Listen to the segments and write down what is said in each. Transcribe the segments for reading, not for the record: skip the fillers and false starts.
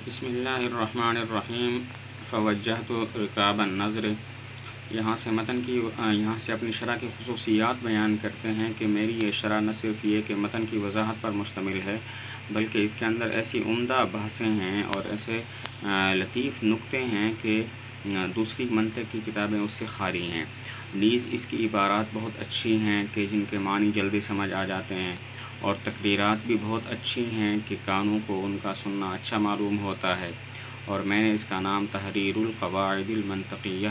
بسم اللہ الرحمن الرحیم فوجہت رکاب النظر۔ یہاں سے اپنی شرح کی خصوصیات بیان کرتے ہیں کہ میری یہ شرح نہ صرف یہ کہ متن کی وضاحت پر مشتمل ہے، بلکہ اس کے اندر ایسی عمدہ بحثیں ہیں اور ایسے لطیف نکتے ہیں کہ دوسری منطق کی کتابیں اس سے خالی ہیں۔ نیز اس کی عبارات بہت اچھی ہیں کہ جن کے معنی جلدی سمجھ آ جاتے ہیں، اور تقریرات بھی بہت اچھی ہیں کہ کانوں کو ان کا سننا اچھا معلوم ہوتا ہے، اور میں نے اس کا نام تحریر القواعد المنطقیہ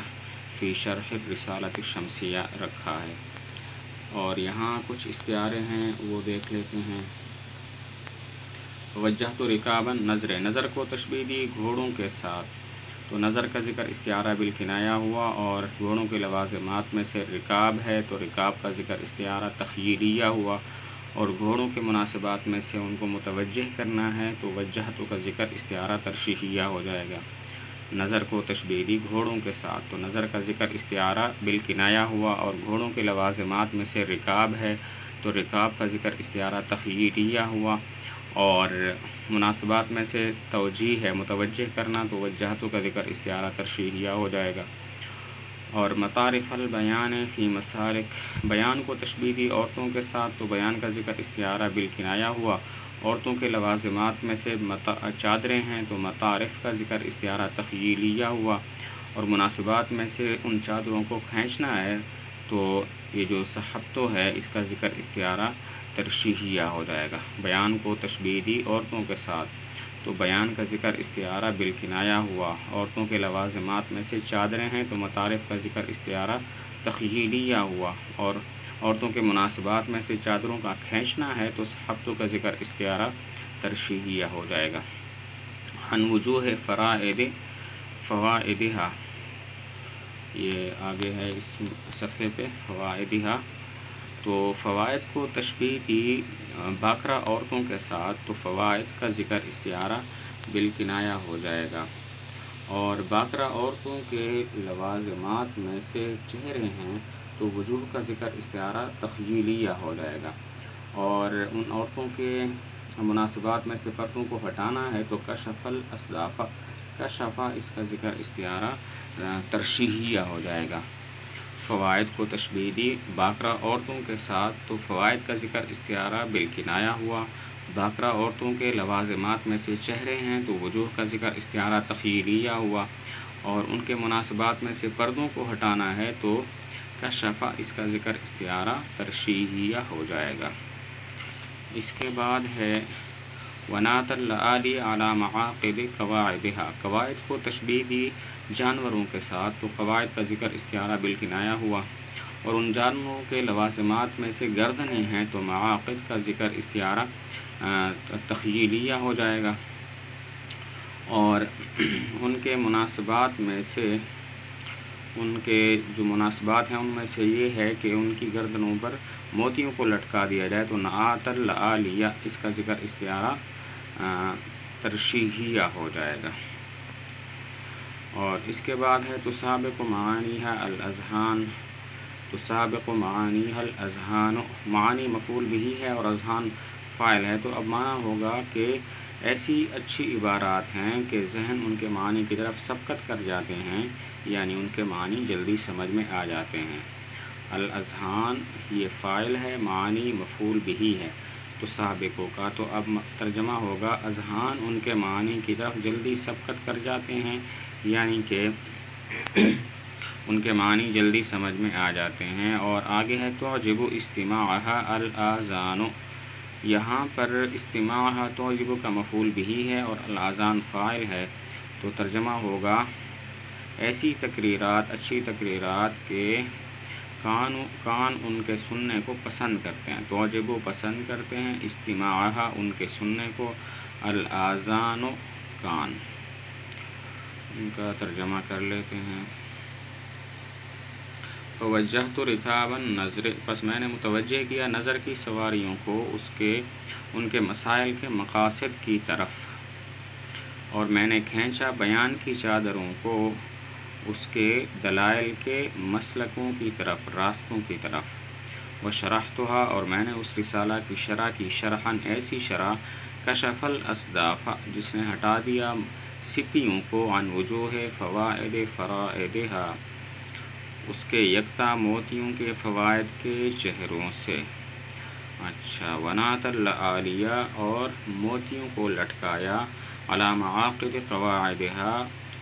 فی شرح الرسالۃ الشمسیہ رکھا ہے۔ اور یہاں کچھ استعارے ہیں، وہ دیکھ لیتے ہیں۔ وجہت رکاب النظر، نظر کو تشبیہ دی گھوڑوں کے ساتھ، تو نظر کا ذکر استعارہ بالکنایہ ہوا، اور گھوڑوں کے لوازمات میں سے رکاب ہے تو رکاب کا ذکر استعارہ تخیلیہ ہوا، اور گھوڑوں کے مناسبات میں سے ان کو متوجہ کرنا ہے تو وجہت کا ذکر استعارہ ترشیحیہ ہو جائے گا۔ نظر کو تشبیہ دی گھوڑوں کے ساتھ، تو نظر کا ذکر استعارہ بالکنایہ ہوا، اور گھوڑوں کے لوازمات میں سے رکاب ہے تو رکاب کا ذکر استعارہ تخیلیہ ہوا، اور مناسبات میں سے توجیہ ہے متوجہ کرنا تو وجہت کا ذکر استعارہ ترشیحیہ ہو جائے گا۔ اور مطارف البیان فی مسالک، بیان کو تشبیہ دی عورتوں کے ساتھ تو بیان کا ذکر استعارہ بالکنایہ ہوا، عورتوں کے لوازمات میں سے چادریں ہیں تو مطارف کا ذکر استعارہ تخیلیہ ہوا، اور مناسبات میں سے ان چادروں کو کھینچنا ہے تو یہ جو صحبتو ہے اس کا ذکر استعارہ ترشیحیہ ہو جائے گا۔ بیان کو تشبیہ دی عورتوں کے ساتھ تو بیان کا ذکر استعارہ بالکنایہ ہوا، عورتوں کے لوازمات میں سے چادریں ہیں تو مطارف کا ذکر استعارہ تخیلیہ ہوا، اور عورتوں کے مناسبات میں سے چادروں کا کھینچنا ہے تو صحبتوں کا ذکر استعارہ ترشیحیہ ہو جائے گا۔ عن وجوہ فوائدہا، یہ آگے ہے اس صفحے پہ فوائدہا، تو فوائد کو تشبیہ دی باکرہ عورتوں کے ساتھ تو فوائد کا ذکر استعارہ بالکنایہ ہو جائے گا، اور باکرہ عورتوں کے لوازمات میں سے چہرے ہیں تو وجوہ کا ذکر استعارہ تخیلیہ ہو جائے گا، اور ان عورتوں کے مناسبات میں سے پردوں کو ہٹانا ہے تو کشف الاصداف، کشف اس کا ذکر استعارہ ترشیحیہ ہو جائے گا۔ فوائد کو تشبیہ دی باکرہ عورتوں کے ساتھ تو فوائد کا ذکر استعارہ بالکنایہ ہوا، باکرہ عورتوں کے لوازمات میں سے چہرے ہیں تو وجوہ کا ذکر استعارہ تخیلیہ ہوا، اور ان کے مناسبات میں سے پردوں کو ہٹانا ہے تو کشف اس کا ذکر استعارہ ترشیحیہ ہو جائے گا۔ اس کے بعد ہے ونات اللآلی علی معاقد قواعدہا، قواعد کو تشبیہ دی جانوروں کے ساتھ تو قواعد کا ذکر استعارہ بالکنایہ ہوا، اور ان جانوروں کے لوازمات میں سے گردنیں ہیں تو معاقد کا ذکر استعارہ تخیلیہ ہو جائے گا، اور ان کے مناسبات میں سے ان کے جو مناسبات ہیں ان میں سے یہ ہے کہ ان کی گردنوں پر موتیوں کو لٹکا دیا جائے تو نعات العالیہ اس کا ذکر استعارہ ترشیحیہ ہو جائے گا۔ اور اس کے بعد ہے تسابق معانیہا الاذہان، تسابق معانیہا الاذہان، معانی مفعول بہ ہے اور اذہان فاعل ہے، تو اب معنی ہوگا کہ ایسی اچھی عبارات ہیں کہ ذہن ان کے معنی کی طرف سبقت کر جاتے ہیں، یعنی ان کے معنی جلدی سمجھ میں آ جاتے ہیں۔ الاذہان یہ فاعل ہے، معانی مفعول بہ ہے تو سابقوں کا، تو اب ترجمہ ہوگا اذہان ان کے معنی کی طرف جلدی سبقت کر جاتے ہیں، یعنی کہ ان کے معنی جلدی سمجھ میں آ جاتے ہیں۔ اور آگے ہے تعجب استماعہا الاذان، یہاں پر استماعہا تعجب کا مفعول بہ ہے اور الاذان فاعل ہے، تو ترجمہ ہوگا ایسی تقریرات، اچھی تقریرات کے کان ان کے سننے کو پسند کرتے ہیں، تعجب پسند کرتے ہیں، استماعہا ان کے سننے کو، الاذان کان، ان کا ترجمہ کر لیتے ہیں۔ فوجہت رکاب النظر، پس میں نے متوجہ کیا نظر کی سواریوں کو ان کے مسائل کے مقاصد کی طرف، اور میں نے کھینچا بیان کی چادروں کو اس کے دلائل کے مسلکوں کی طرف، راستوں کی طرف۔ وشرحتھا، اور میں نے اس رسالہ کی شرح کی، شرحاً ایسی شرح کشف الاسداف، جس نے ہٹا دیا سپیوں کو، عن وجوہ فوائد فرائدہا، اس کے یکتا موتیوں کے فوائد کے چہروں سے۔ اچھا، ونات العالیہ، اور موتیوں کو لٹکایا، علی معاقد قواعدہا،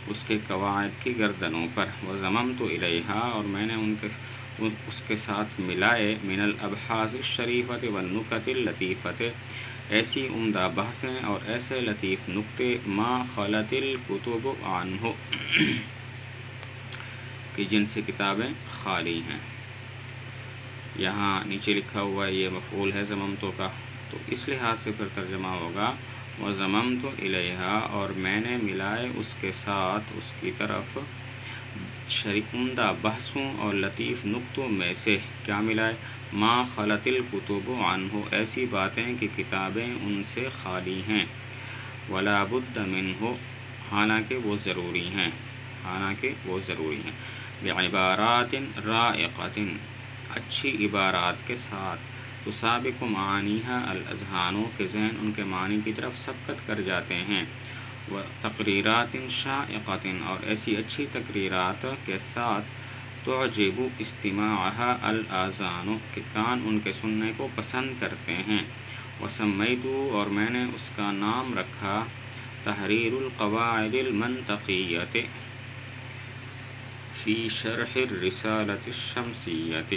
اس کے قواعد کی گردنوں پر، وضممت الیہا، اور میں نے اس کے ساتھ ملائے، من الابحاث الشریفۃ والنکت اللطیفۃ، ایسی عمدہ بحثیں اور ایسے لطیف نکتے، ما خلت الکتب عنہ، کہ جن سے کتابیں خالی ہیں۔ یہاں نیچے لکھا ہوا ہے یہ مفعول ہے ضممتو کا، تو اس لحاظ سے پھر ترجمہ ہوگا وضممت الیہا، اور میں نے ملائے اس کے ساتھ، اس کی طرف، عمدہ بحثوں اور لطیف نکتوں میں سے، کیا ملائے؟ ما خلت الکتب عنہ، ایسی باتیں کہ کتابیں ان سے خالی ہیں، ولا بد منہ، حالانکہ وہ ضروری ہیں، بعبارات رائقۃ، اچھی عبارات کے ساتھ، تسابق معانیہا الاذہان، کے ذہن ان کے معنی کی طرف سبقت کر جاتے ہیں، وتقریرات شائقۃ، اور ایسی اچھی تقریرات کے ساتھ، تعجب استماعہا الاذان، کہ کان ان کے سننے کو پسند کرتے ہیں، وسمیت، اور میں نے اس کا نام رکھا، تحریر القواعد المنطقیۃ فی شرح الرسالۃ الشمسیۃ،